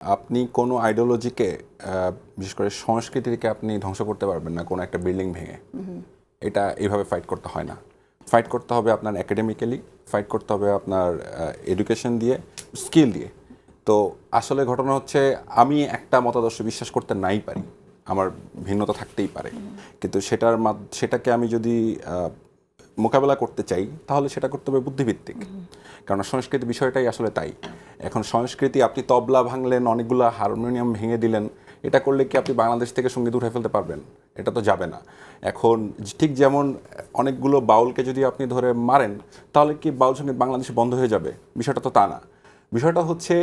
আপনি কোনো আইডিওলজিকে বিশেষ করে সংস্কৃতিকে আপনি ধ্বংস করতে পারবেন না কোনো একটা বিল্ডিং ভেঙে। এটা এইভাবে ফাইট করতে হয় না। ফাইট করতে হবে আপনার একাডেমিক্যালি, ফাইট করতে হবে আপনার এডুকেশন দিয়ে, স্কিল দিয়ে। তো আসলে ঘটনা হচ্ছে আমি একটা মতাদর্শ বিশ্বাস করতে নাই পারি, আমার ভিন্নতা থাকতেই পারে, কিন্তু সেটাকে আমি যদি মোকাবেলা করতে চাই তাহলে সেটা করতে হবে বুদ্ধিভিত্তিক। কারণ সংস্কৃতি বিষয়টাই আসলে তাই। এখন সংস্কৃতি আপনি তবলা ভাঙলেন, অনেকগুলো হারমোনিয়াম ভেঙে দিলেন, এটা করলে কি আপনি বাংলাদেশ থেকে সঙ্গীত উঠে ফেলতে পারবেন? এটা তো যাবে না। এখন ঠিক যেমন অনেকগুলো বাউলকে যদি আপনি ধরে মারেন তাহলে কি বাউল সঙ্গীত বাংলাদেশে বন্ধ হয়ে যাবে? বিষয়টা তো তা না। বিষয়টা হচ্ছে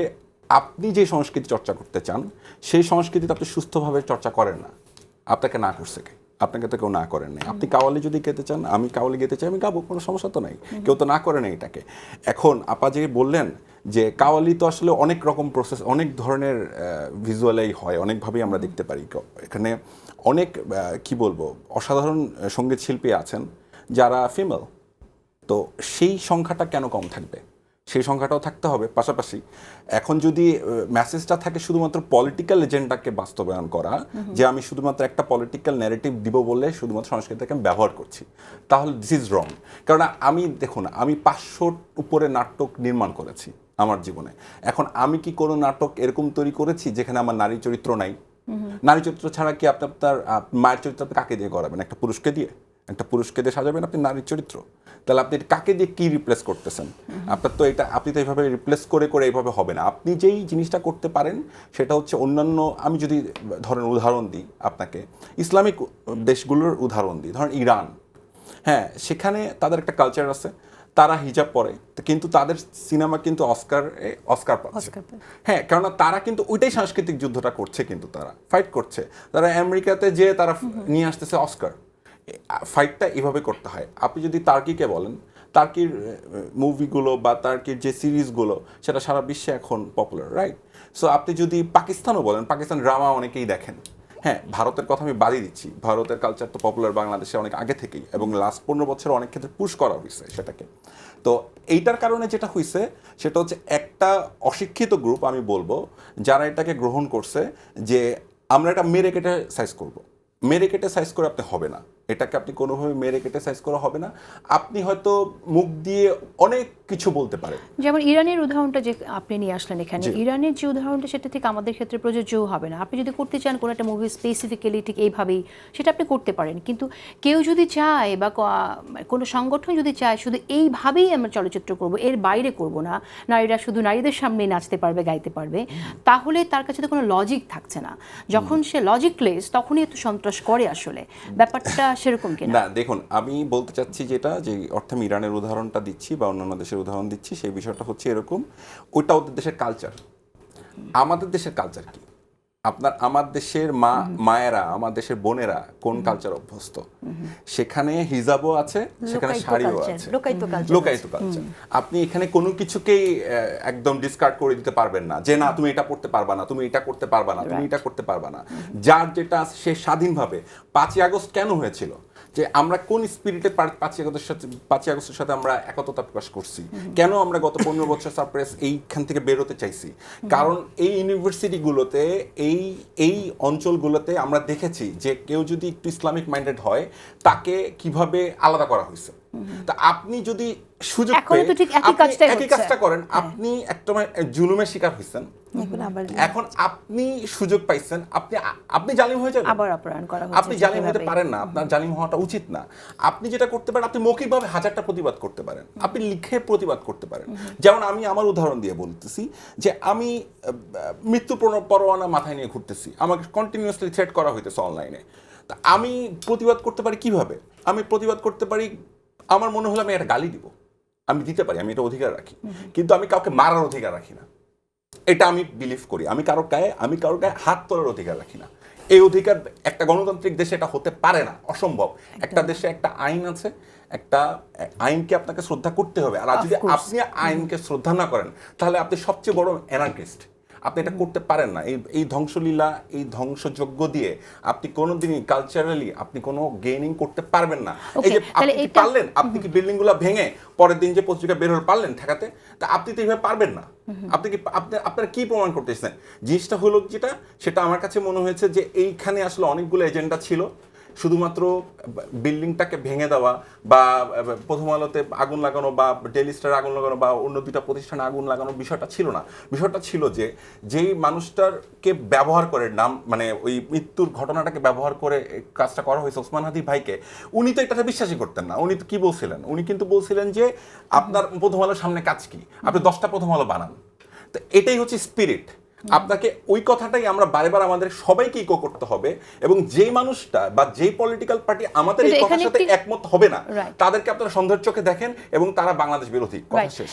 আপনি যে সংস্কৃতি চর্চা করতে চান সেই সংস্কৃতিতে আপনি সুস্থভাবে চর্চা করেন না। আপনাকে না করছে কে? আপনাকে তো কেউ না করেন নাই। আপনি কাওয়ালি যদি গেতে চান, আমি কাওয়ালি গেতে চাই, আমি গাবো, কোনো সমস্যা তো নাই। কেউ তো না করে নাই এটাকে। এখন আপা যে বললেন যে কাওয়ালি তো আসলে অনেক রকম প্রসেস, অনেক ধরনের ভিজুয়ালাই হয়, অনেকভাবেই আমরা দেখতে পারি। এখানে অনেক কি বলবো, অসাধারণ সঙ্গীত শিল্পী আছেন যারা ফিমেল। তো সেই সংখ্যাটা কেন কম থাকবে? সেই সংখ্যাটাও থাকতে হবে। পাশাপাশি এখন যদি মেসেজটা থাকে শুধুমাত্র পলিটিক্যাল এজেন্ডাকে বাস্তবায়ন করা, যে আমি শুধুমাত্র একটা পলিটিক্যাল ন্যারেটিভ দিব বলে শুধুমাত্র সংস্কৃতিকে আমি ব্যবহার করছি, তাহলে দিস ইজ রং। কারণ আমি দেখুন, আমি 500 উপরে নাটক নির্মাণ করেছি আমার জীবনে। এখন আমি কি কোনো নাটক এরকম তৈরি করেছি যেখানে আমার নারী চরিত্র নাই? নারী চরিত্র ছাড়া কি আপনি আপনার মায়ের চরিত্র আপনি কাকে দিয়ে করাবেন? একটা পুরুষকে দিয়ে? একটা পুরুষকে দিয়ে সাজাবেন আপনি নারীর চরিত্র? তাহলে আপনি কাকে দিয়ে কি রিপ্লেস করতেছেন? আপনার তো এটা, আপনি তো এইভাবে রিপ্লেস করে করে এইভাবে হবে না। আপনি যেই জিনিসটা করতে পারেন সেটা হচ্ছে অন্যান্য, আমি যদি ধরেন উদাহরণ দিই আপনাকে, ইসলামিক দেশগুলোর উদাহরণ দিই, ধরেন ইরান। হ্যাঁ, সেখানে তাদের একটা কালচার আছে, তারা হিজাব পরে, কিন্তু তাদের সিনেমা কিন্তু অস্কার পাচ্ছে। হ্যাঁ, কেননা তারা কিন্তু ওইটাই সাংস্কৃতিক যুদ্ধটা করছে, কিন্তু তারা ফাইট করছে। তারা আমেরিকাতে যে তারা নিয়ে আসতেছে অস্কার। ফাইটটা এভাবে করতে হয়। আপনি যদি তার্কিকে বলেন, তার্কির মুভিগুলো বা তার্কির যে সিরিজগুলো সেটা সারা বিশ্বে এখন পপুলার, রাইট? সো আপনি যদি পাকিস্তানও বলেন, পাকিস্তান ড্রামা অনেকেই দেখেন। হ্যাঁ, ভারতের কথা আমি বাদই দিচ্ছি, ভারতের কালচার তো পপুলার বাংলাদেশে অনেক আগে থেকেই, এবং লাস্ট 15 বছরে অনেক ক্ষেত্রে পুশ করা হয়েছে সেটাকে। তো এইটার কারণে যেটা হয়েছে সেটা হচ্ছে একটা অশিক্ষিত গ্রুপ, আমি বলবো, যারা এটাকে গ্রহণ করছে যে আমরা এটা মেরে কেটে সাইজ করবো। মেরে কেটে সাইজ করে আপনি হবে না, এটাকে আপনি কোনোভাবে মেরে কেটে সাইজ করা হবে না। আপনি হয়তো মুখ দিয়ে অনেক কিছু বলতে পারেন, যেমন ইরানের উদাহরণটা যে আপনি নিয়ে আসলেন এখানে, ইরানের যে উদাহরণটা সেটা ঠিক আমাদের ক্ষেত্রে প্রযোজ্যও হবে না। আপনি যদি করতে চান কোনো একটা মুভি স্পেসিফিক্যালি ঠিক এইভাবেই, সেটা আপনি করতে পারেন। কিন্তু কেউ যদি চায় বা কোনো সংগঠন যদি চায় শুধু এইভাবেই আমরা চলচ্চিত্র করব, এর বাইরে করব না, নারীরা শুধু নারীদের সামনে নাচতে পারবে, গাইতে পারবে, তাহলে তার কাছে তো কোনো লজিক থাকছে না। যখন সে লজিকলেস তখনই একটু সন্ত্রাস করে। আসলে ব্যাপারটা সেরকম কিনা? না, দেখুন, আমি বলতে চাচ্ছি যেটা, যে অর্থে আমি ইরানের উদাহরণটা দিচ্ছি বা অন্যান্য দেশের উদাহরণ দিচ্ছি, সেই বিষয়টা হচ্ছে এরকম, ওইটা ওদের দেশের কালচার। আমাদের দেশের কালচার কি? আমার দেশের মায়েরা, আমার দেশের বোনেরা কোন কালচার অভ্যস্ত? সেখানে হিজাবও আছে, সেখানে শাড়িও আছে, লোকায়িত কালচার। আপনি এখানে কোনো কিছুকেই একদম ডিসকার্ড করে দিতে পারবেন না, যে না তুমি এটা পড়তে পারবা না, তুমি এটা করতে পারবা না, তুমি এটা করতে পারবা না। যার যেটা আছে সে স্বাধীনভাবে। 5ই আগস্ট কেন হয়েছিল? যে আমরা কোন স্পিরিটে 5ই আগস্টের সাথে আমরা একতা প্রকাশ করছি? কেন আমরা গত 15 বছর সারপ্রেস এইখান থেকে বেরোতে চাইছি? কারণ এই ইউনিভার্সিটিগুলোতে, এই অঞ্চলগুলোতে আমরা দেখেছি যে কেউ যদি একটু ইসলামিক মাইন্ডেড হয় তাকে কিভাবে আলাদা করা হয়েছে। তা আপনি যদি সুযোগ পেয়ে একই কাজটা করেন, আপনি একটা জুলুমের শিকার হয়েছেন, এখন আপনি সুযোগ পাইছেন, আপনি জালিম হয়ে যাবেন। আপনি জালিম হতে পারেন না, আপনার জালিম হওয়াটা উচিত না। আপনি যেটা করতে পারেন, আপনি মৌখিকভাবে 1000টা প্রতিবাদ করতে পারেন, আপনি লিখে প্রতিবাদ করতে পারেন। যেমন আমি আমার উদাহরণ দিয়ে বলতেছি যে আমি মৃত্যু পরোয়ানা মাথায় নিয়ে ঘুরতেছি, আমাকে কন্টিনিউয়াসলি থ্রেট করা হইতেছে অনলাইনে। তা আমি প্রতিবাদ করতে পারি কিভাবে? আমি প্রতিবাদ করতে পারি, আমার মনে হলো আমি একটা গালি দিব, আমি দিতে পারি, আমি এটা অধিকার রাখি, কিন্তু আমি কাউকে মারার অধিকার রাখি না। এটা আমি বিলিভ করি। আমি কারো গায়ে হাত তোলার অধিকার রাখি না। এই অধিকার একটা গণতান্ত্রিক দেশে এটা হতে পারে না, অসম্ভব। একটা দেশে একটা আইন আছে, একটা আইনকে আপনাকে শ্রদ্ধা করতে হবে। আর যদি আপনি আইনকে শ্রদ্ধা না করেন তাহলে আপনি সবচেয়ে বড় অ্যানার্কিস্ট। আপনি এটা করতে পারেন না। এই ধ্বংসলীলা, এই ধ্বংসযজ্ঞ দিয়ে আপনি কোনোদিনই কালচারালি আপনি কোনো গেইনিং করতে পারবেন না। এই যে আপনি কি পারলেন, আপনি কি বিল্ডিংগুলো ভেঙে পরের দিন যে পত্রিকা বের হল পারলেন ঠেকাতে? তা আপনি তো এইভাবে পারবেন না। আপনি কি আপনারা কি প্রমাণ করতেছেন? জিনিসটা হলো যেটা, সেটা আমার কাছে মনে হয়েছে যে এইখানে আসলে অনেকগুলো এজেন্ডা ছিল। শুধুমাত্র বিল্ডিংটাকে ভেঙে দেওয়া বা প্রথম আলোতে আগুন লাগানো বা ডেইলি স্টারে আগুন লাগানো বা অন্য দুইটা প্রতিষ্ঠানে আগুন লাগানোর বিষয়টা ছিল না। বিষয়টা ছিল যে যেই মানুষটাকে ব্যবহার করে নাম মানে ওই মৃত্যুর ঘটনাটাকে ব্যবহার করে কাজটা করা হয়েছে ওসমান হাদি ভাইকে, উনি তো এটাতে বিশ্বাসই করতেন না। উনি তো কি বলছিলেন? উনি কিন্তু বলছিলেন যে আপনার প্রথম আলোর সামনে কাজ কি, আপনি 10টা প্রথম আলো বানান। তো এটাই হচ্ছে স্পিরিট। আপনাকে ওই কথাটাই আমরা বারবার আমাদের সবাইকে ইকো করতে হবে, এবং যেই মানুষটা বা যেই পলিটিক্যাল পার্টি আমাদের এই কথার সাথে একমত হবে না, তাদেরকে আপনারা সন্দেহের চোখে দেখেন এবং তারা বাংলাদেশ বিরোধী। কথা শেষ।